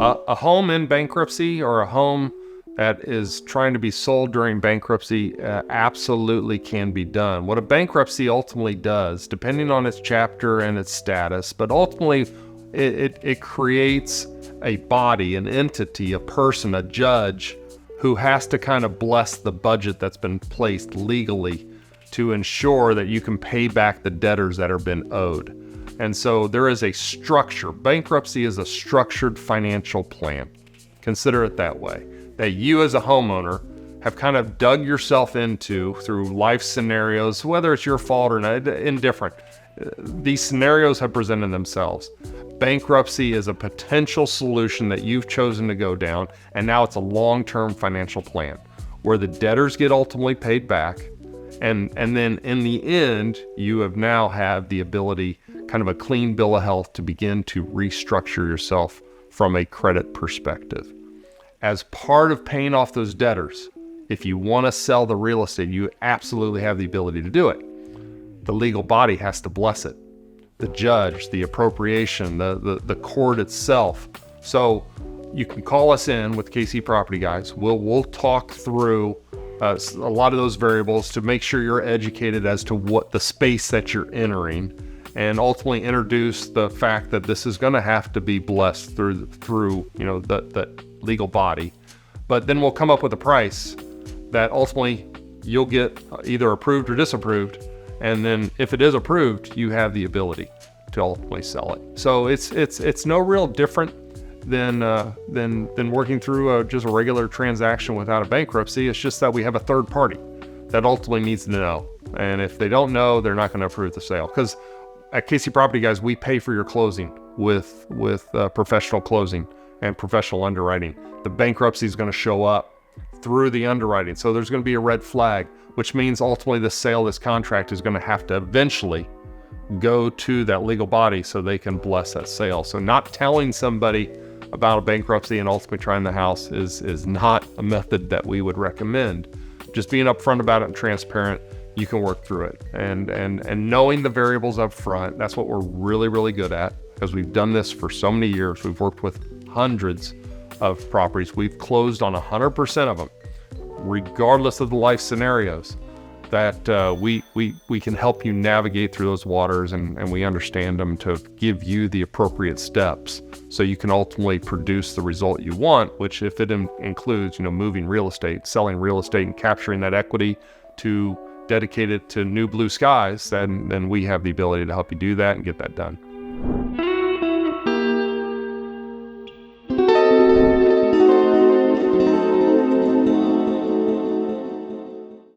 A home in bankruptcy or a home that is trying to be sold during bankruptcy absolutely can be done. What a bankruptcy ultimately does, depending on its chapter and its status, but ultimately it creates a body, an entity, a person, a judge who has to kind of bless the budget that's been placed legally to ensure that you can pay back the debtors that have been owed. And so there is a structure. Bankruptcy is a structured financial plan. Consider it that way. That you as a homeowner have kind of dug yourself into through life scenarios, whether it's your fault or not, indifferent. These scenarios have presented themselves. Bankruptcy is a potential solution that you've chosen to go down, and now it's a long-term financial plan where the debtors get ultimately paid back, and then in the end, you have now had the ability, kind of a clean bill of health, to begin to restructure yourself from a credit perspective. As part of paying off those debtors, if you want to sell the real estate, you absolutely have the ability to do it. The legal body has to bless it. The judge, the appropriation, the court itself. So you can call us in with KC Property Guys. We'll talk through a lot of those variables to make sure you're educated as to what the space that you're entering, and ultimately introduce the fact that this is going to have to be blessed through the legal body. But then we'll come up with a price that ultimately you'll get either approved or disapproved. And then if it is approved, you have the ability to ultimately sell it. So it's no real different than working through just a regular transaction without a bankruptcy. It's just that we have a third party that ultimately needs to know. And if they don't know, they're not going to approve the sale. Because at KC Property Guys, we pay for your closing with professional closing and professional underwriting. The bankruptcy is going to show up through the underwriting. So there's going to be a red flag, which means ultimately the sale of this contract is going to have to eventually go to that legal body so they can bless that sale. So not telling somebody about a bankruptcy and ultimately trying the house is not a method that we would recommend. Just being upfront about it and transparent, you can work through it. And knowing the variables up front, that's what we're really, really good at, because we've done this for so many years. We've worked with hundreds of properties. We've closed on 100% of them, regardless of the life scenarios, that we can help you navigate through those waters, and we understand them to give you the appropriate steps so you can ultimately produce the result you want, which if it includes, moving real estate, selling real estate and capturing that equity to dedicate it to new blue skies, then we have the ability to help you do that and get that done.